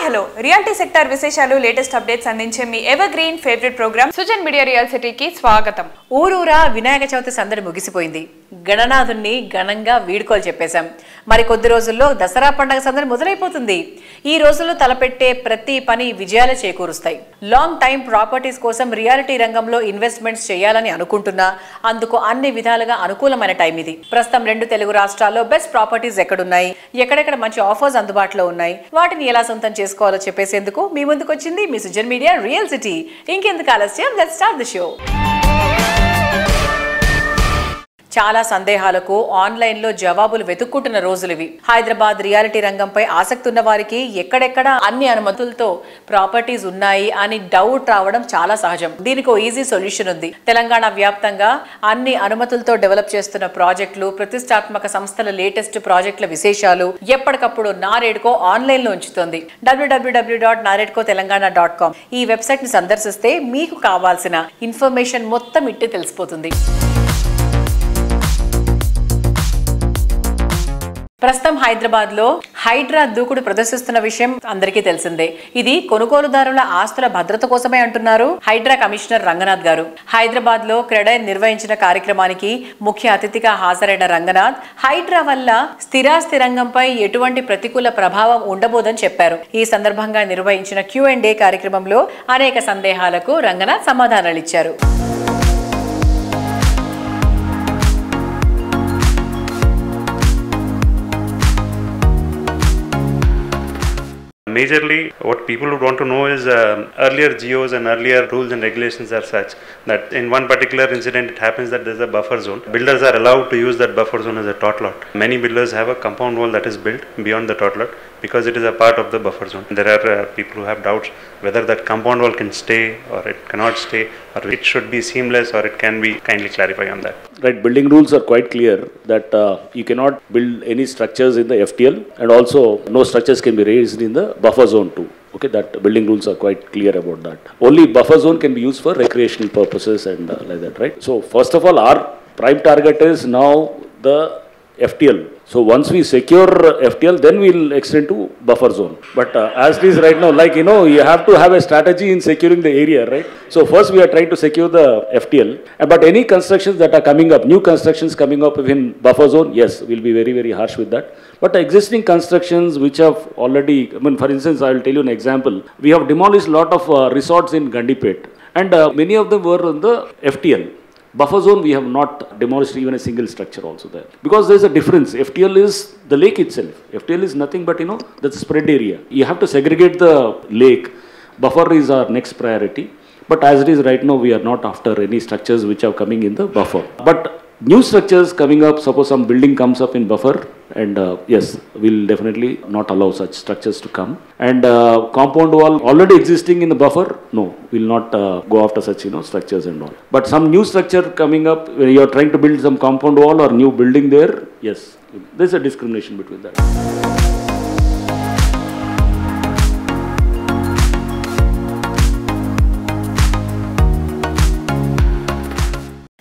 Hello reality sector విశేషాలు latest updates అందించే మీ ever green favourite programme Sujan media real సిటీకి స్వాగతం. ఊరూరా వినాయక చవితి సందడి ముగిసిపోయింది. గణనాథుణ్ణి ఘనంగా వీడ్కోలు చెప్పేశాం. మరి కొద్ది రోజుల్లో దసరా పండుగ సందడి మొదలైపోతుంది. ఈ రోజుల్లో తలపెట్టే ప్రతి పని విజయాలు చేకూరుస్తాయి. లాంగ్ టైం ప్రాపర్టీస్ కోసం రియాలిటీ రంగంలో ఇన్వెస్ట్మెంట్స్ చేయాలని అనుకుంటున్నా అందుకు అన్ని విధాలుగా అనుకూలమైన టైం ఇది. ప్రస్తుతం 2 తెలుగు రాష్ట్రాల్లో బెస్ట్ ప్రాపర్టీస్ ఎక్కడున్నాయి, ఎక్కడెక్కడ మంచి ఆఫర్స్ అందుబాటులో ఉన్నాయి, వాటిని ఎలా సొంతం చేసుకోవాలో చెప్పేసేందుకు మీ ముందుకు వచ్చింది మీ సుజన్ మీడియా రియల్ సిటీ. ఇంకెందుకు ఆలస్యం, లెట్స్ స్టార్ట్ ది షో. చాలా సందేహాలకు ఆన్లైన్లో జవాబులు వెతుక్కుంటున్న రోజులివి. హైదరాబాద్ రియాలిటీ రంగంపై ఆసక్తి ఉన్న వారికి ఎక్కడెక్కడ అన్ని అనుమతులతో ప్రాపర్టీస్ ఉన్నాయి అని డౌట్ రావడం చాలా సహజం. దీనికి ఈజీ సొల్యూషన్ ఉంది. తెలంగాణ వ్యాప్తంగా అన్ని అనుమతులతో డెవలప్ చేస్తున్న ప్రాజెక్టులు, ప్రతిష్టాత్మక సంస్థల లేటెస్ట్ ప్రాజెక్టుల విశేషాలు ఎప్పటికప్పుడు నారేడ్కో ఆన్లైన్లో ఉంచుతుంది. www.naredcotelangana.com ఈ వెబ్సైట్ ని సందర్శిస్తే మీకు కావాల్సిన ఇన్ఫర్మేషన్ మొత్తం ఇట్టే తెలిసిపోతుంది. ప్రస్తుతం హైదరాబాద్ లో హైడ్రా దూకుడు ప్రదర్శిస్తున్న విషయం అందరికీ తెలిసిందే. ఇది కొనుగోలుదారుల ఆస్తుల భద్రత కోసమే అంటున్నారు హైడ్రా కమిషనర్ రంగనాథ్ గారు. హైదరాబాద్ లో క్రెడైన్ నిర్వహించిన కార్యక్రమానికి ముఖ్య అతిథిగా హాజరైన రంగనాథ్ హైడ్రా వల్ల స్థిరాస్తి రంగంపై ఎటువంటి ప్రతికూల ప్రభావం ఉండబోదని చెప్పారు. ఈ సందర్భంగా నిర్వహించిన Q&A కార్యక్రమంలో అనేక సందేహాలకు Ranganath సమాధానాలిచ్చారు. Majorly, what people would want to know is earlier GOs and earlier rules and regulations are such that in one particular incident it happens that there is a buffer zone. Builders are allowed to use that buffer zone as a tot lot. Many builders have a compound wall that is built beyond the tot lot because it is a part of the buffer zone. There are people who have doubts whether that compound wall can stay or it cannot stay or it should be seamless or it can be. Kindly clarify on that. Right, building rules are quite clear that you cannot build any structures in the FTL and also no structures can be raised in the buffer zone too. Okay, that building rules are quite clear about that. Only buffer zone can be used for recreational purposes and like that, right? So first of all, our prime target is now the FTL. So once we secure FTL, then we'll extend to buffer zone. But as it is right now, like you have to have a strategy in securing the area, right? So first we are trying to secure the FTL. But any constructions that are coming up, new constructions coming up within buffer zone, yes, we'll be very, very harsh with that. But the existing constructions which have already, for instance, I will tell you an example. We have demolished a lot of resorts in Gandipet. And many of them were on the FTL. Buffer zone, we have not demolished even a single structure also there. Because there is a difference. FTL is the lake itself. FTL is nothing but, that's spread area. You have to segregate the lake. Buffer is our next priority. But as it is right now, we are not after any structures which are coming in the buffer. But new structures coming up, suppose some building comes up in buffer, and yes, we'll definitely not allow such structures to come. And compound wall already existing in the buffer, no, we'll not go after such structures and all. But some new structure coming up, when you are trying to build some compound wall or new building there, yes, there's a discrimination between that.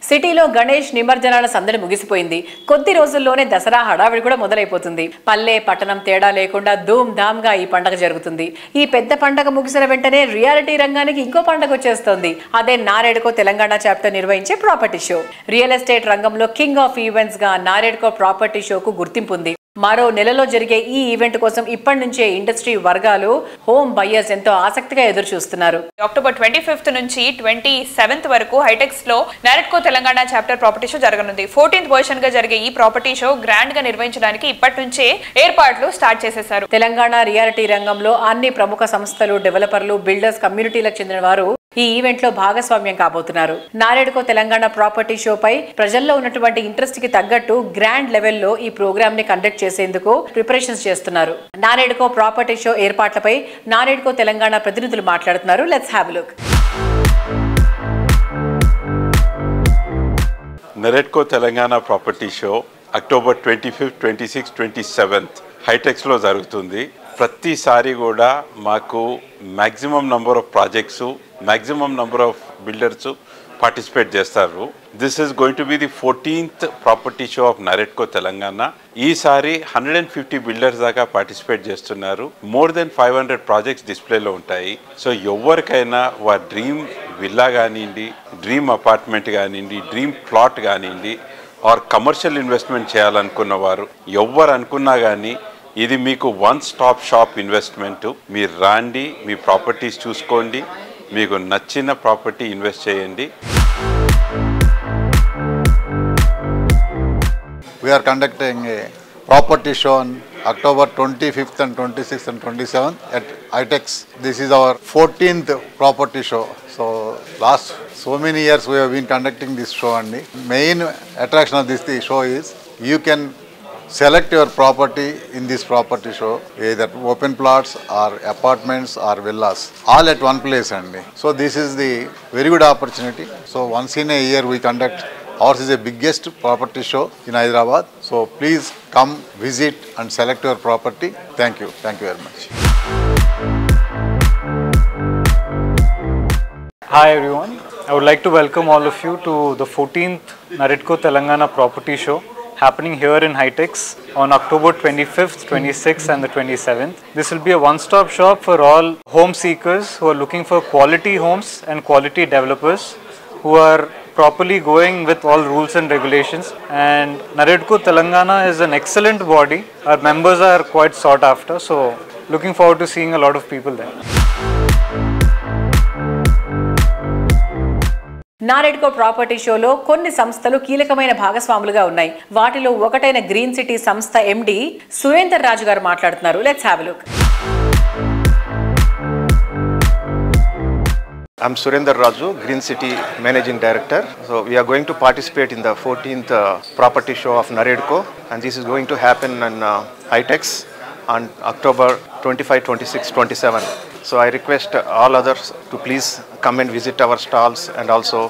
సిటీలో గణేష్ నిమజ్జనాల సందడి ముగిసిపోయింది. కొద్ది రోజుల్లోనే దసరా హడావిడి కూడా మొదలైపోతుంది. పల్లె పట్టణం తేడా లేకుండా ధూమ్ ధామ్ గా ఈ పండుగ జరుగుతుంది. ఈ పెద్ద పండుగ ముగిసిన వెంటనే రియాలిటీ రంగానికి ఇంకో పండుగ వచ్చేస్తోంది. అదే నారేడ్కో తెలంగాణ చాప్టర్ నిర్వహించే ప్రాపర్టీ షో. రియల్ ఎస్టేట్ రంగంలో కింగ్ ఆఫ్ ఈవెంట్స్ గా నారేడ్కో ప్రాపర్టీ షోకు గుర్తింపు ఉంది. మరో నెలలో జరిగే ఈ ఈవెంట్ కోసం ఇప్పటి నుంచే ఇండస్ట్రీ వర్గాలు, హోమ్ బయ్యర్స్ ఎంతో ఆసక్తిగా ఎదురు చూస్తున్నారు. అక్టోబర్ 25th నుంచి 27th వరకు హైటెక్స్ లో NAREDCO Telangana chapter property show జరగనుంది. 14th వర్షన్ గా జరిగే ఈ ప్రాపర్టీ షో గ్రాండ్ గా నిర్వహించడానికి ఇప్పటి నుంచే ఏర్పాట్లు స్టార్ట్ చేసేశారు. తెలంగాణ రియాలిటీ రంగంలో అన్ని ప్రముఖ సంస్థలు, డెవలపర్లు, బిల్డర్స్, కమ్యూనిటీలకు చెందిన వారు ఈ ఈవెంట్ లో భాగస్వామ్యం కాబోతున్నారు. నారేడ్కో తెలంగాణ ప్రాపర్టీ షోపై ప్రజల్లో ఉన్నటువంటి ఇంట్రెస్ట్ కి తగ్గట్టు గ్రాండ్ లెవెల్లో ఈ ప్రోగ్రామ్ ని కండక్ట్ చేసేందుకు ప్రిపరేషన్స్ చేస్తున్నారు. నారేడ్కో ప్రాపర్టీ షో ఏర్పాట్లపై నారేడ్కో తెలంగాణ ప్రతినిధులు మాట్లాడుతున్నారు. Let's have a look. NAREDCO Telangana property show October 25th, 26th, 27th హైటెక్స్లో జరుగుతుంది. ప్రతిసారి కూడా మాకు maximum number of projects, maximum number of builders participate చేస్తారు. This is going to be the 14th property show of NAREDCO Telangana. ఈసారి 150 బిల్డర్స్ దాకా పార్టిసిపేట్ చేస్తున్నారు. More than 500 projects డిస్ప్లేలో ఉంటాయి. సో ఎవరికైనా వారి డ్రీమ్ విల్లా కానివ్వండి, డ్రీమ్ అపార్ట్మెంట్ కానివ్వండి, డ్రీమ్ ప్లాట్ కానివ్వండి, ఆర్ కమర్షియల్ ఇన్వెస్ట్మెంట్ చేయాలనుకున్న వారు ఎవరు అనుకున్నా కానీ ఇది మీకు వన్ స్టాప్ షాప్ ఇన్వెస్ట్మెంట్. మీరు రాండి, మీ ప్రాపర్టీస్ చూసుకోండి, మీకు నచ్చిన ప్రాపర్టీ ఇన్వెస్ట్ చేయండి. We are conducting a property show on October 25th and 26th and 27th at ITEX. This is our 14th property show. So last so many years we have been conducting this show, and the main attraction of this show is you can select your property in this property show, either open plots or apartments or villas, all at one place only. So this is the very good opportunity. So once in a year we conduct. Ours is the biggest property show in Hyderabad. So please come visit and select your property. Thank you. Thank you very much. Hi everyone. I would like to welcome all of you to the 14th Naredco Telangana Property Show happening here in HITEX on October 25th, 26th and the 27th. This will be a one-stop shop for all home seekers who are looking for quality homes and quality developers who are properly going with all rules and regulations. And Naredco Telangana is an excellent body. Our members are quite sought after, so looking forward to seeing a lot of people there. NAREDCO property షోలో కొన్ని సంస్థలు కీలకమైన భాగస్వాములుగా ఉన్నాయి. వాటిలో ఒకటైన green city సంస్థ ఎండి సురేందర్ రాజు గారు మాట్లాడుతున్నారు. Let's have a look. I'm Surendra Raju, Green City Managing Director. So we are going to participate in the 14th property show of Naredco, and this is going to happen in HITEX on October 25, 26, 27. So I request all others to please come and visit our stalls and also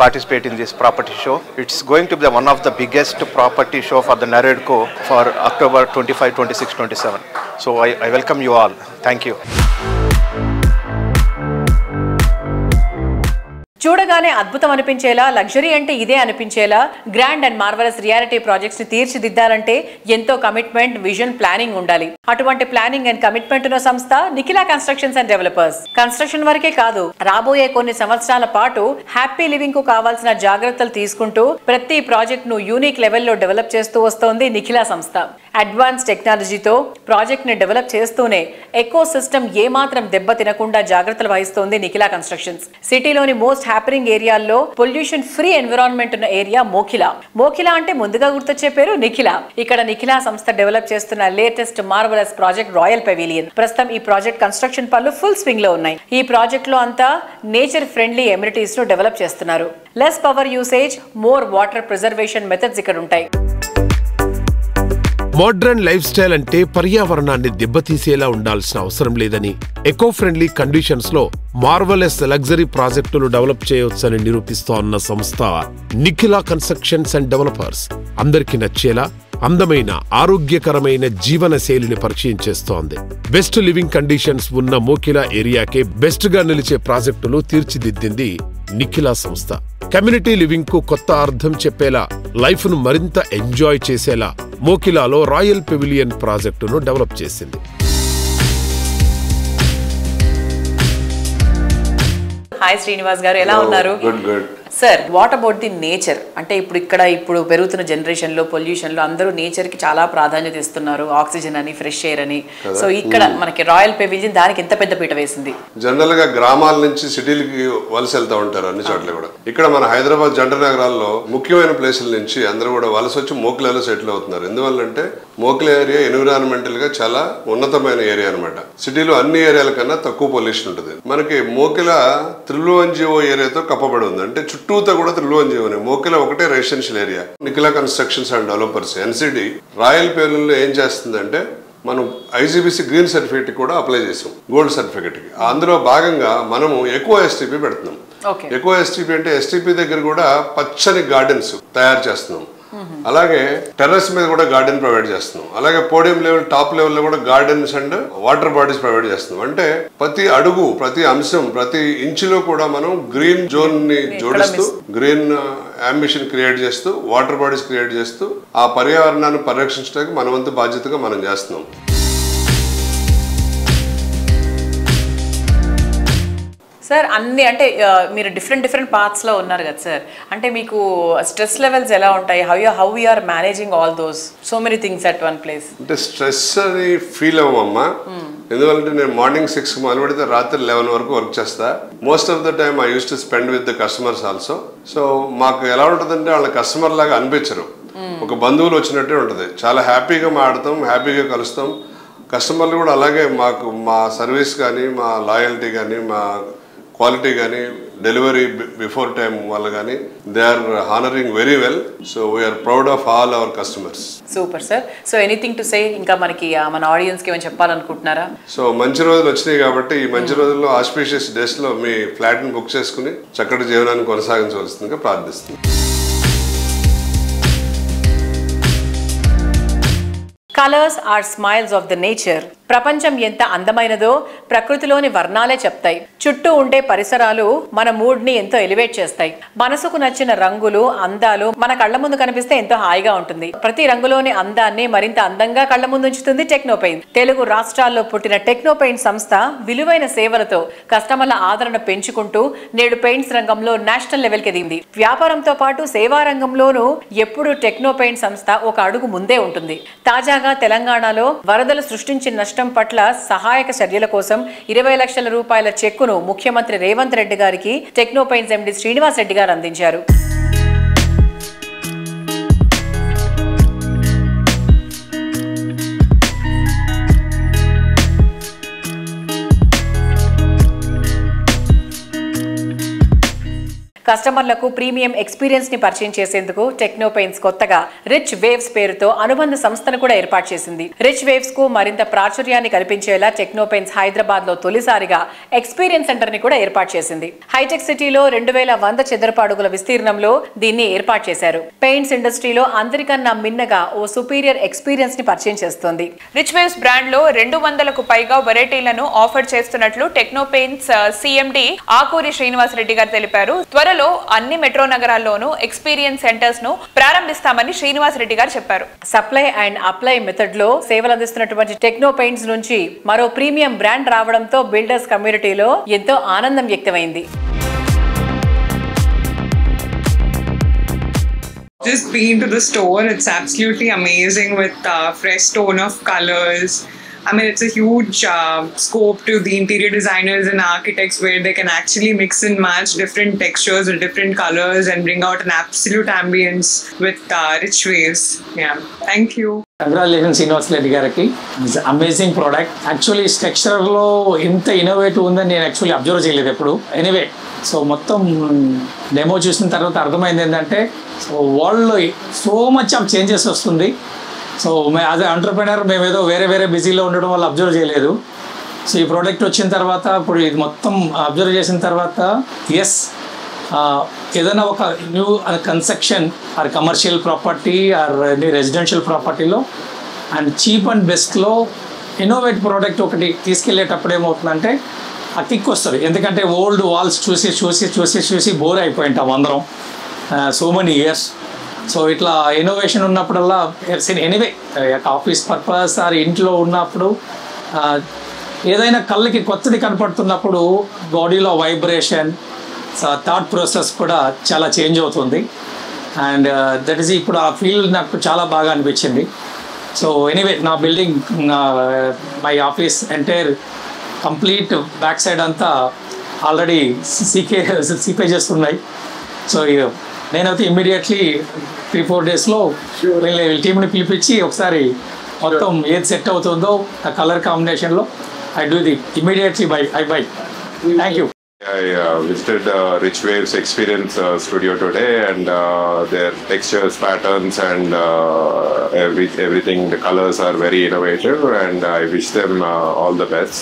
participate in this property show. It's going to be one of the biggest property show for the Naredco for October 25, 26, 27. So I welcome you all. Thank you. చూడగానే అద్భుతం అనిపించేలా, luxury అంటే ఇదే అనిపించేలా grand and marvellous reality projects ని తీర్చిదిద్దాలంటే ఎంతో commitment, vision, planning ఉండాలి. అటువంటి ప్లానింగ్ అండ్ కమిట్మెంట్ ఉన్న సంస్థ Nikhila constructions and developers. Construction వరకే కాదు, రాబోయే కొన్ని సంవత్సరాల పాటు హ్యాపీ లివింగ్ కు కావాల్సిన జాగ్రత్తలు తీసుకుంటూ ప్రతి ప్రాజెక్ట్ ను యూనిక్ లెవెల్లో డెవలప్ చేస్తూ వస్తోంది నిఖిలా సంస్థ. అడ్వాన్స్ టెక్నాలజీతో ప్రాజెక్ట్ ని డెవలప్ చేస్తూనే ఎకో సిస్టమ్ ఏమాత్రం దెబ్బ తినకుండా జాగ్రత్తలు వహిస్తోంది నిఖిలా కన్స్ట్రక్షన్స్. సిటీలోని మోస్ట్ హ్యాపెనింగ్ ఏరియాల్లో పొల్యూషన్ ఫ్రీ ఎన్విరాన్మెంట్ ఉన్న ఏరియా మోఖిలా. మోఖిలా అంటే ముందుగా గుర్తొచ్చే పేరు నిఖిలా. ఇక్కడ నిఖిలా సంస్థ డెవలప్ చేస్తున్న latest marvellous project royal pavilion. ప్రస్తుతం ఈ ప్రాజెక్ట్ కన్స్ట్రక్షన్ పనులు ఫుల్ స్వింగ్ లో ఉన్నాయి. ఈ ప్రాజెక్ట్ లో అంతా నేచర్ ఫ్రెండ్లీ ఎమ్యూనిటీస్ ను డెవలప్ చేస్తున్నారు. Less power usage, more water preservation methods ఇక్కడ ఉంటాయి. మోడ్రన్ లైఫ్ స్టైల్ అంటే పర్యావరణాన్ని దెబ్బతీసేలా ఉండాల్సిన అవసరం లేదని, ఎకో ఫ్రెండ్లీ కండిషన్స్ లో మార్వలెస్ లగ్జరీ ప్రాజెక్టులు డెవలప్ చేయవచ్చని నిరూపిస్తోన్న సంస్థ నిఖిలా కన్స్ట్రక్షన్స్ అండ్ డెవలపర్స్. అందరికీ నచ్చేలా అందమైన, ఆరోగ్యకరమైన జీవన శైలిని పరిచయం చేస్తోంది. బెస్ట్ లివింగ్ కండిషన్స్ ఉన్న మోఖిలా ఏరియాకే బెస్ట్ గా నిలిచే ప్రాజెక్టులు తీర్చిదిద్దింది నిఖిలా సంస్థ. కమ్యూనిటీ లివింగ్ కు కొత్త అర్థం చెప్పేలా, లైఫ్ ను మరింత ఎంజాయ్ చేసేలా మోఖిలాలో రాయల్ పెవిలియన్ ప్రాజెక్టును డెవలప్ చేసింది. హాయ్ శ్రీనివాస్ గారు, ఎలా ఉన్నారు? Sir, what about the nature? అంటే ఇప్పుడు పెరుగుతున్న జనరేషన్ లో, పొల్యూషన్ లో అందరూ నేచర్ కి చాలా ప్రాధాన్యత ఇస్తున్నారు. ఆక్సిజన్ అని, ఫ్రెష్ ఎయిర్ అని. సో ఇక్కడ మనకి రాయల్ పెవిలియన్ దానికి ఎంత పెద్ద పీట వేసింది. జనరల్ గా గ్రామాల నుంచి సిటీలకి వలస వెళ్తా ఉంటారు అన్ని చోట్ల కూడా. ఇక్కడ మన హైదరాబాద్ జంట నగరాల్లో ముఖ్యమైన ప్లేసుల నుంచి అందరూ కూడా వలస వచ్చి మోకిలాలో సెటిల్ అవుతున్నారు. ఎందువల్లంటే మోకిలా ఏరియా ఎన్విరాన్మెంటల్ గా చాలా ఉన్నతమైన ఏరియా అనమాట. సిటీలో అన్ని ఏరియాల కన్నా తక్కువ పొల్యూషన్ ఉంటుంది. మనకి మోకిలా త్రిలోన్జియో ఏరియాతో కప్పబడి ఉంది. అంటే చుట్టూతో కూడా త్రిలోన్జియోనే. మోకిలా ఒకటే residential area. Nikhila constructions and developers NCD royal పెవిలియన్లో ఏం చేస్తుందంటే, మనం ఐజీబీసీ గ్రీన్ సర్టిఫికేట్ కూడా అప్లై చేసాం, గోల్డ్ సర్టిఫికేట్ కి. అందులో భాగంగా మనము ఎక్కువ ఎస్టీపీ పెడుతున్నాం. ఎక్కువ ఎస్టీపీ అంటే ఎస్టీపీ దగ్గర కూడా పచ్చని గార్డెన్స్ తయారు చేస్తున్నాం. అలాగే టెర్రస్ మీద కూడా గార్డెన్ ప్రొవైడ్ చేస్తున్నాం. అలాగే పోడియం లెవెల్ టాప్ లెవెల్లో కూడా gardens and water bodies provide చేస్తున్నాం. అంటే ప్రతి అడుగు, ప్రతి అంశం, ప్రతి ఇంచులో కూడా మనం గ్రీన్ జోన్ ని జోడిస్తూ, గ్రీన్ అంబిషన్ క్రియేట్ చేస్తూ, వాటర్ బాడీస్ క్రియేట్ చేస్తూ ఆ పర్యావరణాన్ని పరిరక్షించడానికి మన వంతు బాధ్యతగా మనం చేస్తున్నాం. సార్ అన్ని అంటే మీరు డిఫరెంట్ పార్ట్స్లో ఉన్నారు కదా సార్, అంటే మీకు స్ట్రెస్ లెవెల్స్ ఎలా ఉంటాయి? How you are managing all those so many things at one place? అంటే స్ట్రెస్ అని ఫీల్ అవ్వమ్మా. ఎందుకంటే నేను మార్నింగ్ 6 మొదలు పెడితే రాత్రి 11 వరకు వర్క్ చేస్తా. Most of the time I use to spend with the customers also. So మాకు ఎలా ఉంటుందంటే వాళ్ళ కస్టమర్ లాగా అనిపించరు, ఒక బంధువులు వచ్చినట్టే ఉంటుంది. చాలా హ్యాపీగా మాట్లాడతాం, హ్యాపీగా కలుస్తాం. కస్టమర్లు కూడా అలాగే మాకు మా సర్వీస్ కానీ, మా లాయల్టీ కానీ, మా క్వాలిటీ కానీ, డెలివరీ బిఫోర్ టైం వల్ల కానీ they are honouring very well. So we're proud of all our customers. Super sir. So anything to say, ఇంకా మనకి మన ఆడియన్స్కి ఏమైనా చెప్పాలనుకుంటున్నారా? సో మంచి రోజులు వచ్చినాయి కాబట్టి ఈ మంచి రోజుల్లో ఆస్పీషియస్ డేస్లో మీ ఫ్లాట్ని బుక్ చేసుకుని చక్కటి జీవనాన్ని కొనసాగించవలసిందిగా ప్రార్థిస్తుంది. Colours are smiles of the nature. ప్రపంచం ఎంత అందమైనదో ప్రకృతిలోని వర్ణాలే చెప్తాయి. చుట్టూ ఉండే పరిసరాలు మన మూడ్ ని ఎంతో ఎలివేట్ చేస్తాయి. మనసుకు నచ్చిన రంగులు, అందాలు మన కళ్ళ ముందు కనిపిస్తే ఎంతో హాయిగా ఉంటుంది. ప్రతి రంగులోని అందాన్ని మరింత అందంగా కళ్ళ ముందు ఉంచుతుంది టెక్నోపెయింట్. తెలుగు రాష్ట్రాల్లో పుట్టిన టెక్నోపెయింట్ సంస్థ విలువైన సేవలతో కస్టమర్ల ఆదరణ పెంచుకుంటూ నేడు పెయింట్స్ రంగంలో నేషనల్ లెవెల్ కి ఎదిగింది. వ్యాపారంతో పాటు సేవా రంగంలోనూ ఎప్పుడు టెక్నోపెయింట్ సంస్థ ఒక అడుగు ముందే ఉంటుంది. తాజాగా తెలంగాణలో వరదలు సృష్టించిన నష్టం పట్ల సహాయక చర్యల కోసం 20 లక్షల రూపాయల చెక్కును ముఖ్యమంత్రి రేవంత్ రెడ్డి గారికి టెక్నోపెయింట్స్ ఎండి శ్రీనివాస్ రెడ్డి గారు అందించారు. కస్టమర్లకు ప్రీమియం ఎక్స్పీరియన్స్ ని పరిచయం చేసేందుకు టెక్నోపెయింట్స్ కొత్తగా రిచ్ వేవ్స్ పేరుతో అనుబంధ సంస్థను కూడా ఏర్పాటు చేసింది. రిచ్ వేవ్స్ కు మరింత ప్రాచుర్యాన్ని కల్పించేలా టెక్నోపెయింట్స్ హైదరాబాద్ లో తొలిసారిగా ఎక్స్పీరియన్స్ సెంటర్ ని కూడా ఏర్పాటు చేసింది. హైటెక్ సిటీలో 2100 చదరపు అడుగుల విస్తీర్ణంలో దీన్ని ఏర్పాటు చేశారు. పెయింట్స్ ఇండస్ట్రీలో అందరికన్నా మిన్నగా ఓ సుపీరియర్ ఎక్స్పీరియన్స్ ని పరిచయం చేస్తోంది. రిచ్ వేవ్స్ బ్రాండ్ లో 200కు పైగా వెరైటీలను ఆఫర్ చేస్తున్నట్లు టెక్నోపెయింట్స్ సిఎండి ఆకూరి శ్రీనివాస్ రెడ్డి గారు తెలిపారు. త్వరలో అన్ని మెట్రో నగరాల్లోనూ ఎక్స్పీరియన్స్ సెంటర్స్ ను ప్రారంభిస్తామని శ్రీనివాస్ రెడ్డి గారు చెప్పారు. సప్లై అండ్ అప్లై మెథడ్ లో సేవలు అందిస్తున్నటువంటి టెక్నోపెయింట్స్ నుంచి మరో ప్రీమియం బ్రాండ్ రావడంతో బిల్డర్స్ కమ్యూనిటీలో ఎంతో ఆనందం వ్యక్తమైంది. Just been to the store, it's absolutely amazing with fresh tone of colors. I mean, it's a huge scope to the interior designers and architects where they can actually mix and match different textures or different colors and bring out an absolute ambience with Rich Waves. Yeah, thank you. Congratulations, Srinivas Reddy gariki. It's an amazing product. Actually, structure lo inta innovative undani nenu actually observe cheyaledu eppudu. Anyway, so మొత్తం demo చూసిన తర్వాత అర్థమైంది ఏంటంటే so వరల్డ్లో so much of changes వస్తుంది. So as a entrepreneur మేము ఏదో వేరే బిజీలో ఉండడం వల్ల అబ్జర్వ్ చేయలేదు. సో ఈ ప్రోడక్ట్ వచ్చిన తర్వాత ఇప్పుడు ఇది మొత్తం అబ్జర్వ్ చేసిన తర్వాత ఎస్ ఏదైనా ఒక new construction or commercial property or new residential ప్రాపర్టీలో అండ్ చీప్ అండ్ బెస్ట్లో ఇన్నోవేట్ ప్రోడక్ట్ ఒకటి తీసుకెళ్ళేటప్పుడు ఏమవుతుందంటే ఆ కిక్ వస్తుంది. ఎందుకంటే ఓల్డ్ వాల్స్ చూసి బోర్ అయిపోయింటాం అందరం సో మెనీ ఇయర్స్. సో ఇట్లా ఇన్నోవేషన్ ఉన్నప్పుడల్లా ఎనీవే ఆఫీస్ పర్పస్ ఆర్ ఇంట్లో ఉన్నప్పుడు ఏదైనా కళ్ళకి కొత్తది కనపడుతున్నప్పుడు బాడీలో వైబ్రేషన్ థాట్ ప్రాసెస్ కూడా చాలా చేంజ్ అవుతుంది. అండ్ దట్ ఈస్ ఇప్పుడు ఆ ఫీల్ నాకు చాలా బాగా అనిపించింది. సో ఎనీవే నా building my office entire complete back side అంతా ఆల్రెడీ సీపేజెస్ ఉన్నాయి. సో నేనైతే ఇమ్మీడియట్లీ 3-4 డేస్లో టీమ్ని పిలిపించి ఒకసారి మొత్తం ఏది సెట్ అవుతుందో ఆ కలర్ కాంబినేషన్లో I do the immediately I by. Thank you. I visited Rich Waves Experience Studio today, and their textures, patterns, and everything, the colors are very innovative, and I wish them all the best.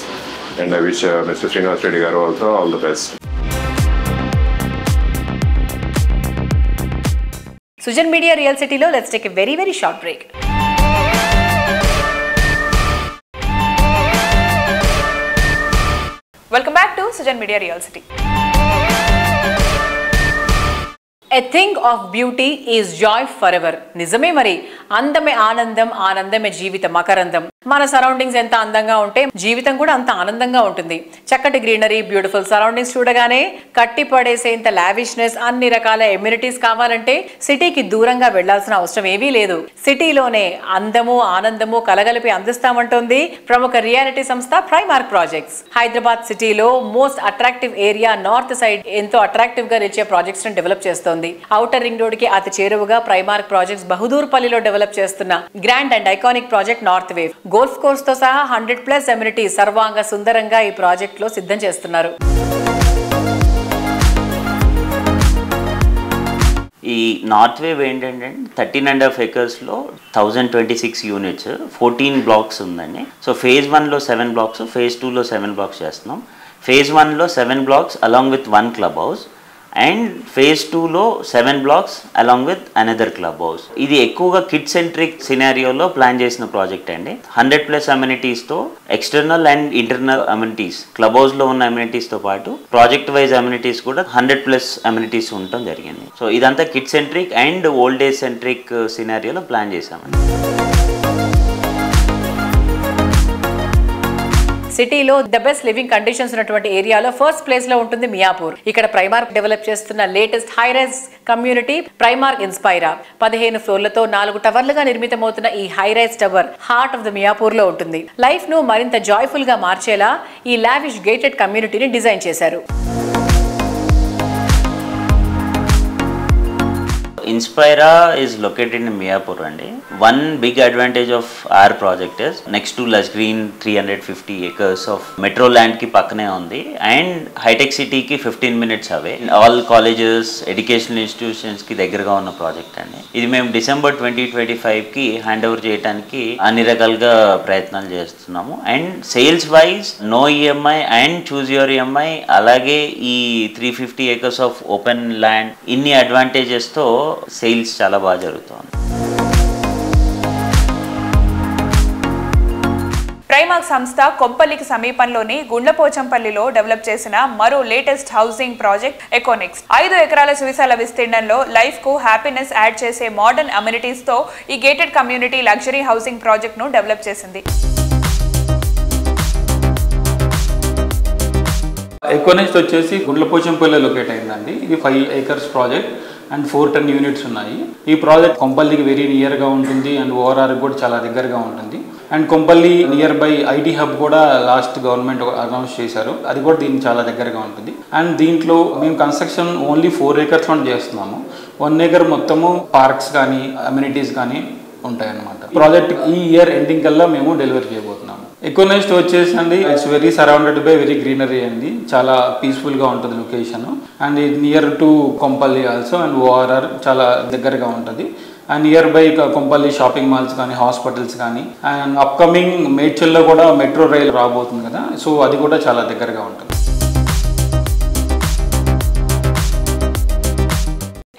And I wish Mr. Srinivas Reddy garu also all the best. Sujan media real సిటీలో let's take a very very short break. Welcome back to Sujan media real city. A thing of beauty is joy forever. నిజమే మరి. అందమే ఆనందం, ఆనందమే జీవిత మకరందం. మన surroundings ఎంత అందంగా ఉంటే జీవితం కూడా అంత ఆనందంగా ఉంటుంది. చక్కటి గ్రీనరీ, బ్యూటిఫుల్ సరౌండింగ్స్ చూడగానే కట్టి పడేసేంత లావిష్నెస్, అన్ని రకాల ఎమ్యూనిటీస్ కావాలంటే సిటీకి దూరంగా వెళ్లాల్సిన అవసరం ఏమీ లేదు. సిటీలోనే అందము, ఆనందము కలగలిపి అందిస్తామంటోంది ప్రముఖ రియాలిటీ సంస్థ ప్రైమార్క్ ప్రాజెక్ట్స్. హైదరాబాద్ సిటీలో most attractive area north side ఎంతో అట్రాక్టివ్ గా నిలిచే ప్రాజెక్ట్స్ ని డెవలప్ చేస్తోంది. ఔటర్ రింగ్ రోడ్ కి అతి చేరువగా ప్రైమార్క్ ప్రాజెక్ట్స్ బహదూర్ పల్లిలో డెవలప్ చేస్తున్న grand and iconic project north wave. Golf course తో సహా 100+ అమ్యూనిటీస్ సర్వాంగ సుందరంగా ఈ ప్రాజెక్ట్ లో సిద్ధం చేస్తున్నారు. ఈ నార్త్ వేవ్ ఏంటంటే 13.5 acres-లో 1026 యూనిట్స్, 14 బ్లాక్స్ ఉందండి. సో ఫేజ్ 1లో 7 బ్లాక్స్, ఫేజ్ 2లో 7 బ్లాక్స్ చేస్తున్నాం. ఫేజ్ 1లో 7 blocks along with 1 club house and phase 2లో 7 blocks along with another club house. ఇది ఎక్కువగా కిడ్ సెంట్రిక్ సినారియోలో ప్లాన్ చేసిన ప్రాజెక్ట్ అండి. 100+ అమ్యూనిటీస్తో external and internal amenities, club హౌస్లో ఉన్న అమ్యూనిటీస్తో పాటు ప్రాజెక్ట్ వైజ్ అమ్యూనిటీస్ కూడా 100+ అమ్యూనిటీస్ ఉండటం జరిగింది. సో ఇదంతా kid centric and old age centric సినారియోలో ప్లాన్ చేశామండి. సిటీలో ద బెస్ట్ లివింగ్ కండిషన్స్ ఉన్నటువంటి ఏరియాలో ఫస్ట్ ప్లేస్ లో ఉంటుంది మియాపూర్. ఇక్కడ ప్రైమార్క్ డెవలప్ చేస్తున్న latest high rise community Primark Inspira. 15 ఫ్లోర్లతో 4 టవర్లుగా నిర్మితమవుతున్న ఈ high rise tower heart of the Miyapur లో ఉంటుంది. లైఫ్ ను మరింత జాయ్ఫుల్ గా మార్చేలా ఈ లావిష్ గేటెడ్ కమ్యూనిటీని డిజైన్ చేశారు. Inspira is located in Miyapur andi. One big advantage of our project is next to Lush Green 350 acres of metro land ki pakkane undi and high tech city ki 15 minutes away. All colleges, educational institutions ki దగ్గరగా ఉన్న project అండి. ఇది మేము December 2025 కి hand over చేయడానికి అన్ని రకాలుగా ప్రయత్నాలు చేస్తున్నాము. And sales wise no EMI and choose your EMI, అలాగే ఈ 350 acres ఆఫ్ ఓపెన్ ల్యాండ్, ఇన్ని అడ్వాంటేజెస్ తో సేల్స్ చాలా బాగా జరుగుతుంది. ప్రైమార్క్ సంస్థ కొంపల్లికి సమీపంలోని గుండ్లపోచంపల్లిలో డెవలప్ చేసిన మరో లేటెస్ట్ హౌసింగ్ ప్రాజెక్ట్ ఎకోనిక్స్. 5 ఎకరాల సువిశాల విస్తీర్ణంలో లైఫ్ కు హ్యాపీనెస్ యాడ్ చేసే మోడర్న్ అమ్యూనిటీస్ తో ఈ gated community luxury housing project ను డెవలప్ చేసింది. ఎకోనిక్స్ వచ్చేసి గుండ్లపోచంపల్లిలో లొకేట్ అయిందండి. ఇది 5 acres ప్రాజెక్ట్ అండ్ 410 యూనిట్స్ ఉన్నాయి. ఈ ప్రాజెక్ట్ కొంపల్లికి వెరీ నియర్గా ఉంటుంది అండ్ ఓఆర్ఆర్కి కూడా చాలా దగ్గరగా ఉంటుంది. And Kompally near by IT hub కూడా లాస్ట్ గవర్నమెంట్ అనౌన్స్ చేశారు, అది కూడా దీనికి చాలా దగ్గరగా ఉంటుంది. అండ్ దీంట్లో మేము కన్స్ట్రక్షన్ ఓన్లీ 4 acres చేస్తున్నాము. 1 acre మొత్తము పార్క్స్ కానీ అమ్యూనిటీస్ కానీ ఉంటాయన్నమాట. ప్రాజెక్ట్ ఈ ఇయర్ ఎండింగ్ కల్లా మేము డెలివరీ చేయబోతున్నాము. ఎకోనెస్ట్ వచ్చేసి అండి it's very surrounded by very greenery అండి, చాలా పీస్ఫుల్గా ఉంటుంది లొకేషన్. అండ్ ఇది near to Kompally also and ORR చాలా దగ్గరగా ఉంటుంది. And near by Kompally shopping malls కానీ హాస్పిటల్స్ కానీ అండ్ అప్కమింగ్ మేడ్చల్లో కూడా మెట్రో రైల్ రాబోతుంది కదా, సో అది కూడా చాలా దగ్గరగా ఉంటుంది.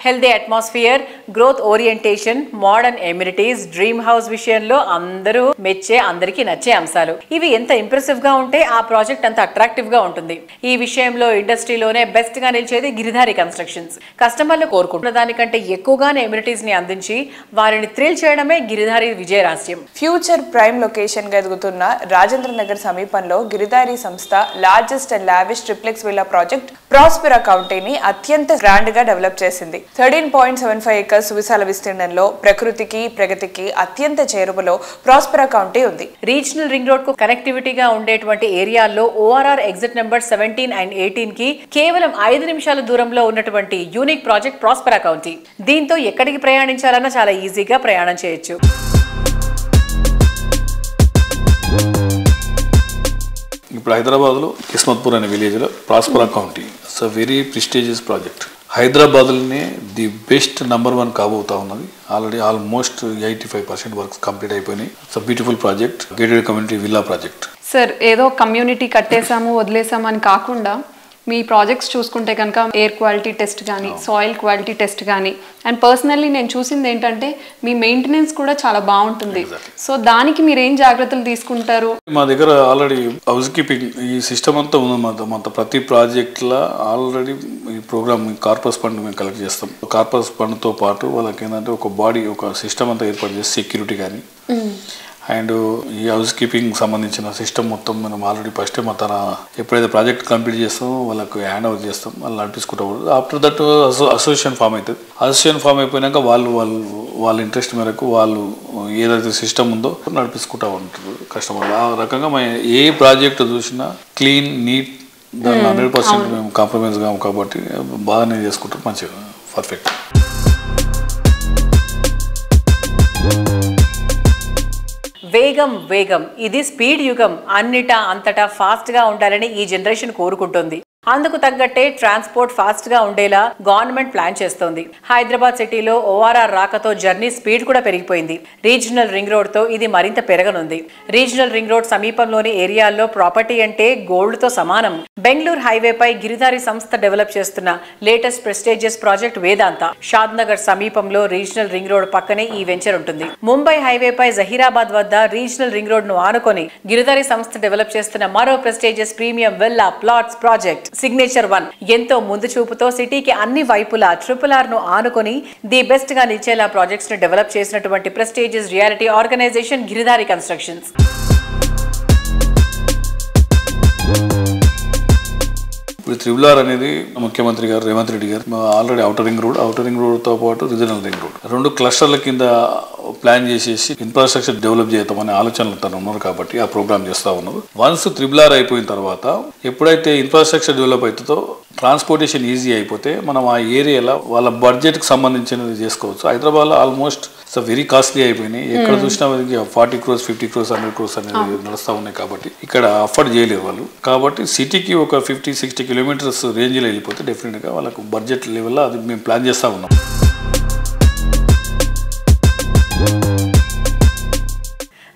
Healthy atmosphere, growth orientation, modern amenities, dream house విషయంలో అందరూ మెచ్చే, అందరికీ నచ్చే అంశాలు. ఇవి ఎంత ఇంప్రెసివ్ గా ఉంటే ఆ ప్రాజెక్ట్ అంత అట్రాక్టివ్ గా ఉంటుంది. ఈ విషయంలో ఇండస్ట్రీలోనే బెస్ట్ గా నిలిచేది గిరిధారి కన్స్ట్రక్షన్స్. కస్టమర్లు కోరుకుంటున్న దానికంటే ఎక్కువగానే ఎమ్యూనిటీస్ ని అందించి వారిని థ్రిల్ చేయడమే గిరిధారి విజయ రహస్యం. ఫ్యూచర్ ప్రైమ్ లొకేషన్ గా ఎదుగుతున్న రాజేంద్ర నగర్ సమీపంలో గిరిధారి సంస్థ largest and lavish triplex villa project Prospera కౌంటీని అత్యంత గ్రాండ్ గా డెవలప్ చేసింది. 13.75 acres సువిశాల విస్తీర్ణంలో ప్రకృతికి ప్రగతికి అత్యంత చేరువలో ప్రాస్పెరా కౌంటీ ఉంది. రీజనల్ రింగ్ రోడ్ కు కనెక్టివిటీగా ఉండేటువంటి ఏరియాల్లో ఓఆర్ఆర్ ఎగ్జిట్ నెంబర్ 17 అండ్ 18 కి కేవలం 5 నిమిషాల దూరంలో ఉన్నటువంటి యూనిక్ ప్రాజెక్ట్ ప్రాస్పెరా కౌంటీ. దీంతో ఎక్కడికి ప్రయాణించాలన్నా చాలా ఈజీగా ప్రయాణం చేయొచ్చు. ఇప్పుడు హైదరాబాద్లో కిస్మత్పూర్ అనే విలేజ్లో Prospera county it's a very prestigious project. హైదరాబాద్లోనే ది బెస్ట్ నంబర్ 1 కాబోతా ఉన్నది. ఆల్రెడీ ఆల్మోస్ట్ 85% వర్క్స్ కంప్లీట్ అయిపోయినాయి. It's a beautiful project, gated community villa project. Sir, ఏదో కమ్యూనిటీ కట్టేసాము వదిలేసాము అని కాకుండా మీ ప్రాజెక్ట్స్ చూసుకుంటే కనుక ఎయిర్ క్వాలిటీ టెస్ట్ కానీ సాయిల్ క్వాలిటీ టెస్ట్ కానీ అండ్ పర్సనల్లీ నేను చూసింది ఏంటంటే మీ మెయింటెనెన్స్ కూడా చాలా బాగుంటుంది. సో దానికి మీరు ఏం జాగ్రత్తలు తీసుకుంటారు? మా దగ్గర ఆల్రెడీ హౌస్ కీపింగ్ ఈ సిస్టమ్ అంతా ఉంది. మొత్తం ప్రతి ప్రాజెక్ట్లో ఆల్రెడీ ఈ ప్రోగ్రామ్ కార్పస్ ఫండ్ మేము కలెక్ట్ చేస్తాం. కార్పస్ ఫండ్తో పాటు వాళ్ళకి ఏంటంటే ఒక బాడీ ఒక సిస్టమ్ అంతా ఏర్పాటు చేసి సెక్యూరిటీ కానీ అండ్ ఈ హౌస్ కీపింగ్ సంబంధించిన సిస్టమ్ మొత్తం మనం ఆల్రెడీ ఫస్ట్ టైం తన ఎప్పుడైతే ప్రాజెక్ట్ కంప్లీట్ చేస్తామో వాళ్ళకు హ్యాండ్ ఓవర్ చేస్తాం, వాళ్ళు నడిపించుకుంటూ. ఆఫ్టర్ దట్ అసోసియేషన్ ఫామ్ అవుతుంది. అసోసియేషన్ ఫామ్ అయిపోయినాక వాళ్ళ ఇంట్రెస్ట్ మేరకు వాళ్ళు ఏదైతే సిస్టమ్ ఉందో నడిపించుకుంటూ ఉంటారు కస్టమర్లు. ఆ రకంగా మేము ఏ ప్రాజెక్ట్ చూసినా క్లీన్ నీట్ దాన్ని 100% మేము కాంప్రమైజ్ కాము కాబట్టి బాగానే చేసుకుంటాం, మంచిగా పర్ఫెక్ట్. వేగం వేగం ఇది స్పీడ్ యుగం. అన్నిటా అంతటా ఫాస్ట్గా ఉండాలని ఈ జనరేషన్ కోరుకుంటుంది. అందుకు తగ్గట్టే ట్రాన్స్పోర్ట్ ఫాస్ట్ గా ఉండేలా గవర్నమెంట్ ప్లాన్ చేస్తోంది. హైదరాబాద్ సిటీలో ఓఆర్ఆర్ రాకతో జర్నీ స్పీడ్ కూడా పెరిగిపోయింది. రీజనల్ రింగ్ రోడ్ తో ఇది మరింత పెరగనుంది. రీజనల్ రింగ్ రోడ్ సమీపంలోని ఏరియాల్లో ప్రాపర్టీ అంటే గోల్డ్ తో సమానం. బెంగళూరు హైవేపై గిరిధారి సంస్థ డెవలప్ చేస్తున్న లేటెస్ట్ ప్రెస్టీజియస్ ప్రాజెక్ట్ వేదాంత. షాద్ నగర్ సమీపంలో రీజనల్ రింగ్ రోడ్ పక్కనే ఈ వెంచర్ ఉంటుంది. ముంబై హైవేపై జహీరాబాద్ వద్ద రీజనల్ రింగ్ రోడ్ ను ఆనుకొని గిరిధారి సంస్థ డెవలప్ చేస్తున్న మరో prestigious premium villa plots project signature 1 ఎంతో ముందు చూపుతో సిటీకి అన్ని వైపులా RRR ను ఆనుకొని ది బెస్ట్ గా నిలిచేలా ప్రాజెక్ట్స్ ను డెవలప్ చేసినటువంటి prestigious reality organisation Giridhari constructions. ఇప్పుడు RRR అనేది ముఖ్యమంత్రి గారు రేవంత్ రెడ్డి గారు ఆల్రెడీ అవుటర్ రింగ్ రోడ్తో పాటు రీజనల్ రింగ్ రోడ్ 2 క్లస్టర్ల కింద ప్లాన్ చేసేసి ఇన్ఫ్రాస్ట్రక్చర్ డెవలప్ చేద్దామనే ఆలోచనలు తను ఉన్నారు కాబట్టి ఆ ప్రోగ్రామ్ చేస్తూ ఉన్నారు. వన్స్ RRR అయిపోయిన తర్వాత ఎప్పుడైతే ఇన్ఫ్రాస్ట్రక్చర్ డెవలప్ అవుతుందో ట్రాన్స్పోర్టేషన్ ఈజీ అయిపోతే మనం ఆ ఏరియాలో వాళ్ళ బడ్జెట్కి సంబంధించినది చేసుకోవచ్చు. హైదరాబాద్లో ఆల్మోస్ట్ వెరీ కాస్ట్లీ అయిపోయినాయి. ఎక్కడ చూసినా 40 crores 50 crores 100 crores అనేది నడుస్తూ ఉన్నాయి కాబట్టి ఇక్కడ అఫోర్డ్ చేయలేరు వాళ్ళు. కాబట్టి సిటీకి ఒక 50-60 kilometers రేంజ్లో వెళ్ళిపోతే డెఫినెట్గా వాళ్ళకు బడ్జెట్ లెవెల్లో అది మేము ప్లాన్ చేస్తూ ఉన్నాం.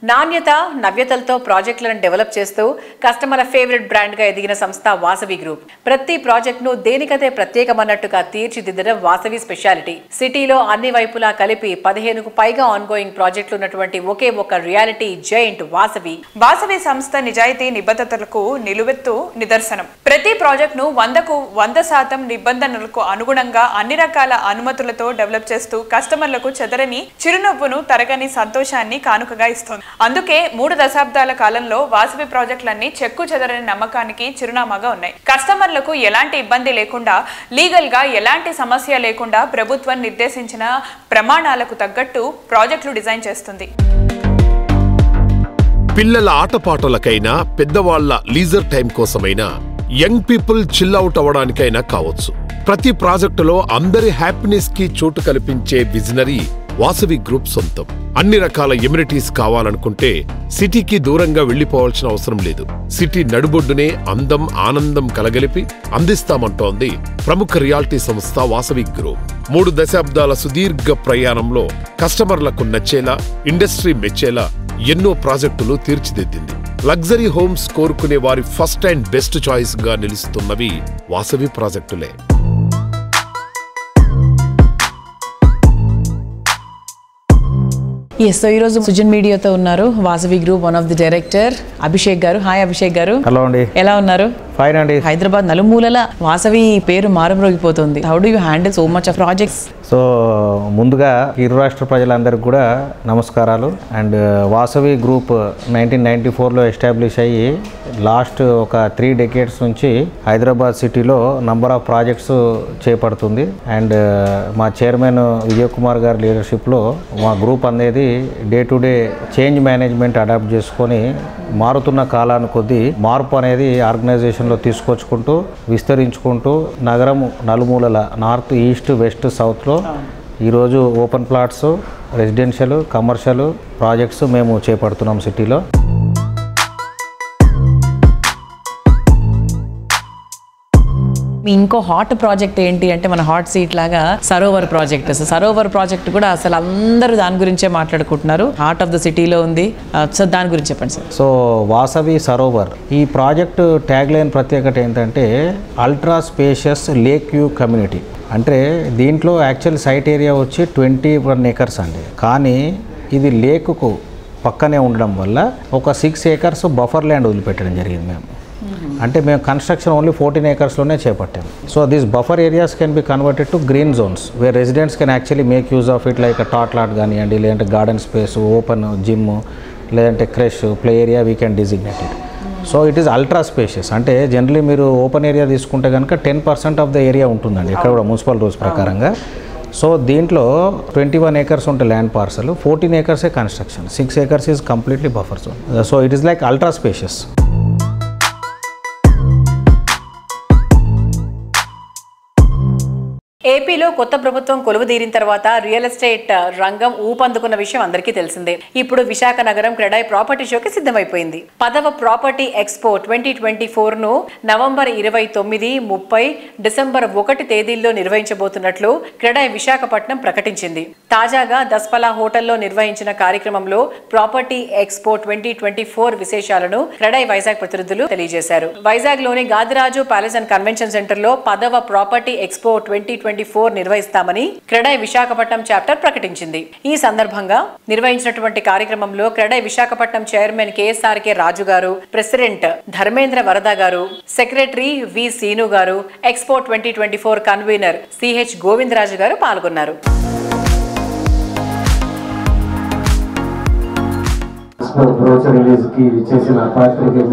నాణ్యత నవ్యతలతో ప్రాజెక్టులను డెవలప్ చేస్తూ కస్టమర్ల ఫేవరెట్ బ్రాండ్గా ఎదిగిన సంస్థ వాసవి గ్రూప్. ప్రతి ప్రాజెక్టును దేనికదే ప్రత్యేకమన్నట్టుగా తీర్చిదిద్దడం వాసవి స్పెషాలిటీ. సిటీలో అన్ని వైపులా కలిపి 15కు పైగా ఆన్గోయింగ్ ప్రాజెక్టులు ఉన్నటువంటి ఒకే ఒక రియాలిటీ జైంట్ వాసవి. వాసవి సంస్థ నిజాయితీ నిబద్ధతలకు నిలువెత్తు నిదర్శనం. ప్రతి ప్రాజెక్టును 100కు 100% నిబంధనలకు అనుగుణంగా అన్ని రకాల అనుమతులతో డెవలప్ చేస్తూ కస్టమర్లకు చెదరని చిరునవ్వును తరగని సంతోషాన్ని కానుకగా ఇస్తోంది. అందుకే 3 దశాబ్దాల కాలంలో వాసవి ప్రాజెక్టులన్నీ చెక్కు చెదరని నమ్మకానికి చిరునామాగా ఉన్నాయి. కస్టమర్లకు ఎలాంటి ఇబ్బంది లేకుండా, లీగల్ గా ఎలాంటి సమస్య లేకుండా ప్రభుత్వం నిర్దేశించిన ప్రమాణాలకు తగ్గట్టు ప్రాజెక్టులు డిజైన్ చేస్తుంది. పిల్లల ఆటపాటలకైనా, పెద్దవాళ్ల లీజర్ టైం కోసమైనా, యంగ్ పీపుల్ చిల్ అవుట్ అవ్వడానికైనా కావచ్చు, ప్రతి ప్రాజెక్టులో అందరి హ్యాపీనెస్ కి చోటు కల్పించే విజనరీ వాసవి గ్రూప్ సొంతం. అన్ని రకాల ఎమ్యూనిటీస్ కావాలనుకుంటే సిటీకి దూరంగా వెళ్లిపోవాల్సిన అవసరం లేదు. సిటీ నడుబొడ్డునే అందం ఆనందం కలగలిపి అందిస్తామంటోంది ప్రముఖ రియాలిటీ సంస్థ వాసవి గ్రూప్. 3 దశాబ్దాల సుదీర్ఘ ప్రయాణంలో కస్టమర్లకు నచ్చేలా, ఇండస్ట్రీ మెచ్చేలా ఎన్నో ప్రాజెక్టులు తీర్చిదిద్దింది. లగ్జరీ హోమ్స్ కోరుకునే వారి ఫస్ట్ అండ్ బెస్ట్ చాయిస్ గా నిలుస్తున్నవి వాసవి ప్రాజెక్టులే. ఎస్, సో ఈరోజు సుజన్ మీడియాతో ఉన్నారు Vasavi group one of the director Abhishek గారు. హాయ్ అభిషేక్ గారు. హలో అండి. ఎలా ఉన్నారు? ఫైన్ అండి. హైదరాబాద్ నలుమూలల వాసవి పేరు మారుమ్రోగిపోతుంది. How do you handle so much of projects? So ముందుగా ఇరు రాష్ట్ర ప్రజలందరికీ కూడా నమస్కారాలు. అండ్ వాసవి గ్రూప్ 1994లో ఎస్టాబ్లిష్ అయ్యి లాస్ట్ ఒక 3 decades నుంచి హైదరాబాద్ సిటీలో నంబర్ ఆఫ్ ప్రాజెక్ట్స్ చేపడుతుంది. అండ్ మా చైర్మన్ విజయ్ కుమార్ గారి లీడర్షిప్లో మా గ్రూప్ అనేది day to day change management adopt చేసుకొని మారుతున్న కాలాన్ని కొద్దీ మార్పు అనేది ఆర్గనైజేషన్లో తీసుకొచ్చుకుంటూ విస్తరించుకుంటూ నగరం నలుమూలల నార్త్ ఈస్ట్ వెస్ట్ సౌత్లో ఈరోజు open plots, residential, commercial projects మేము చేపడుతున్నాం సిటీలో. ఇంకో హాట్ ప్రాజెక్ట్ ఏంటి అంటే మన హాట్ సీట్ లాగా సరోవర్ ప్రాజెక్ట్. సరోవర్ ప్రాజెక్ట్ కూడా అసలు అందరూ దాని గురించే మాట్లాడుకుంటున్నారు. హార్ట్ ఆఫ్ ద సిటీలో ఉంది. సో దాని గురించి చెప్పండి సార్. సో వాసవి సరోవర్ ఈ ప్రాజెక్టు ట్యాగ్ లైన్ ప్రత్యేకత ఏంటంటే ultra spacious lake view community. అంటే దీంట్లో యాక్చువల్ సైట్ ఏరియా వచ్చి 21 acres అండి. కానీ ఇది లేకుకు పక్కనే ఉండడం వల్ల ఒక 6 acres బఫర్ ల్యాండ్ వదిలిపెట్టడం జరిగింది మేము. అంటే మేము కన్స్ట్రక్షన్ ఓన్లీ 14 acresలోనే చేపట్టాము. So these buffer areas can be converted to green zones where residents can actually make use of it like tot lot కానివ్వండి, లేదంటే గార్డెన్ స్పేస్, ఓపెన్ జిమ్, లేదంటే creche, play area we can designate it. So it is ultra spacious. అంటే generally మీరు open area తీసుకుంటే కనుక 10% of the area ఉంటుందండి ఇక్కడ కూడా మున్సిపల్ రూల్స్ ప్రకారంగా. సో దీంట్లో 21 acres ఉంటే land parcel, 14 acres construction, 6 acres is completely buffer zone. So it is like ultra spacious. ఏపీలో కొత్త ప్రభుత్వం కొలువుదీరిన తర్వాత రియల్ ఎస్టేట్ రంగం ఊపందుకున్న విషయం అందరికీ తెలిసిందే. ఇప్పుడు విశాఖ నగరం క్రెడాయ్ ప్రాపర్టీ షోకి సిద్ధమైపోయింది. 10వ ప్రాపర్టీ ఎక్స్పో 2024ను నవంబర్ 29, 30, డిసెంబర్ 1 తేదీల్లో నిర్వహించబోతున్నట్లు క్రెడాయ్ విశాఖపట్నం ప్రకటించింది. తాజాగా దస్పలా హోటల్లో నిర్వహించిన కార్యక్రమంలో ప్రాపర్టీ ఎక్స్పో 2024 విశేషాలను క్రెడాయ్ వైజాగ్ ప్రతినిధులు తెలియజేశారు. వైజాగ్ లోని Gadiraju palace and convention centre లో 10వ ప్రాపర్టీ ఎక్స్పో 2024 నిర్వహిస్తామని క్రెడాయ్ విశాఖపట్నం చాప్టర్ ప్రకటించింది. ఈ సందర్భంగా నిర్వహించినటువంటి కార్యక్రమంలో క్రెడాయ్ విశాఖపట్నం చైర్మన్ కేఎస్ఆర్కే రాజు గారు, ప్రెసిడెంట్ ధర్మేంద్ర వరద గారు, సెక్రటరీ వి సీను గారు, ఎక్స్పో 2024 కన్వీనర్ సిహెచ్ గోవిందరాజు గారు పాల్గొన్నారు.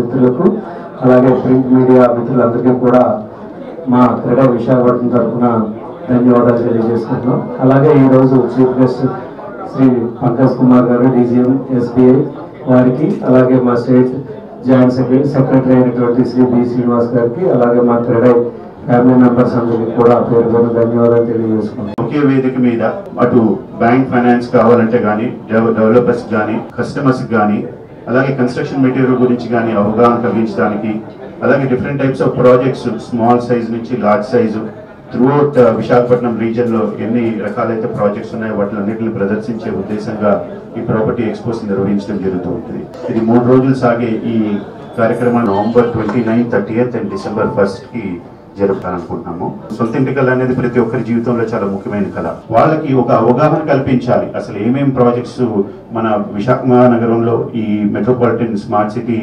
మిత్రులకు అలాగే ప్రింట్ మీడియా మిత్రులందరికీ కూడా మా క్రెడాయ్ విశాఖపట్నం తరఫున ధన్యవాదాలు తెలియజేసుకుంటున్నాం. అలాగే ఈరోజు చీఫ్ గెస్ట్ శ్రీ పంకజ్ కుమార్ గారు, డీజీఎం ఎస్బీఐ వారికి, అలాగే మా స్టేట్ జాయింట్ సెక్రటరీ అయినటువంటి శ్రీ బి శ్రీనివాస్ గారికి, అలాగే మా క్రెడాయ్ ఫ్యామిలీ మెంబర్స్ అందరికీ కూడా పేరు పేరు ధన్యవాదాలు తెలియజేసుకుంటున్నాం. ఒకే వేదిక మీద అటు బ్యాంక్ ఫైనాన్స్ కావాలంటే కానీ, డెవలపర్స్ కానీ, కస్టమర్స్ కానీ, అలాగే కన్స్ట్రక్షన్ మెటీరియల్ గురించి కానీ అవగాహన కలిగించడానికి, అలాగే different types of projects small size నుంచి లార్జ్ సైజు త్రూఅవుట్ విశాఖపట్నం రీజియన్లో ఎన్ని రకాలైతే ప్రాజెక్ట్స్ ఉన్నాయో వాటిలన్నింటిని ప్రదర్శించే ఉద్దేశంగా ఈ ప్రాపర్టీ ఎక్స్పోస్ నిర్వహించడం జరుగుతూ ఉంటుంది. ఇది 3 రోజులు సాగే ఈ కార్యక్రమం నవంబర్ 29, 30 అండ్ డిసెంబర్ 1కి జరుపుతారనుకుంటున్నాము. సొంత ఇంటి కళ అనేది ప్రతి ఒక్కరి జీవితంలో చాలా ముఖ్యమైన కళ. వాళ్ళకి ఒక అవగాహన కల్పించాలి. అసలు ఏమేం ప్రాజెక్ట్స్ మన విశాఖ నగరంలో ఈ మెట్రోపాలిటన్ స్మార్ట్ సిటీ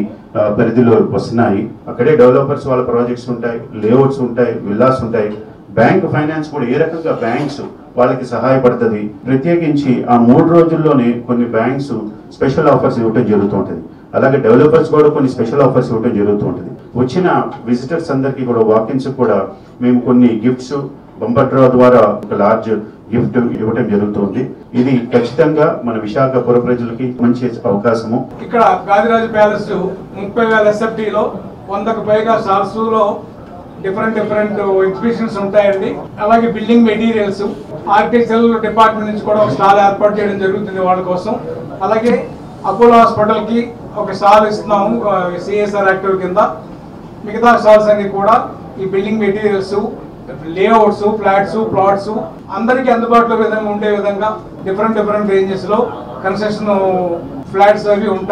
పరిధిలో వస్తున్నాయి. అక్కడే డెవలపర్స్ వాళ్ళ ప్రాజెక్ట్స్ ఉంటాయి, లేఅవుట్స్ ఉంటాయి, విల్లాస్ ఉంటాయి. బ్యాంక్ ఫైనాన్స్ కూడా ఏ రకంగా బ్యాంక్స్ వాళ్ళకి సహాయపడుతుంది. ప్రత్యేకించి ఆ 3 రోజుల్లోనే కొన్ని బ్యాంక్స్ స్పెషల్ ఆఫర్స్ ఇవ్వటం జరుగుతూ ఉంటుంది. అలాగే డెవలపర్స్ కూడా కొన్ని స్పెషల్ ఆఫర్స్ ఇవ్వటం జరుగుతూ ఉంటుంది. వచ్చిన విజిటర్స్ అందరికీ కూడా వాకిన్స్ కూడా మేము కొన్ని గిఫ్ట్స్ బంపర్ డ్రా ద్వారా ఒక లార్జ్ గిఫ్ట్ ఇవ్వటం జరుగుతుంది. ఇది ఖచ్చితంగా మన విశాఖ పుర ప్రజలకి మంచి అవకాశము. ఇక్కడ గాదిరాజు ప్యాలెస్ 30,000 SFTలో 100కు పైగా సార్సులో డిఫరెంట్ ఎగ్జిబిషన్స్ ఉంటాయండి. అలాగే బిల్డింగ్ మెటీరియల్స్, ఆర్కిటెక్చరల్ డిపార్ట్మెంట్ నుంచి కూడా ఒక స్టాల్ ఏర్పాటు చేయడం జరుగుతుంది వాళ్ళ కోసం. అలాగే అపోలో హాస్పిటల్కి ఒక స్టాల్ ఇస్తున్నాము సిఎస్ఆర్ యాక్టివ్ కింద. మిగతా స్టాల్స్ అన్ని కూడా ఈ building materials, layouts, flats, plots అందరికీ అందుబాటులో విధంగా ఉండే విధంగా డిఫరెంట్ రేంజెస్లో కన్స్ట్రక్షన్ ఫ్లాట్స్ అవి ఉంటాయి.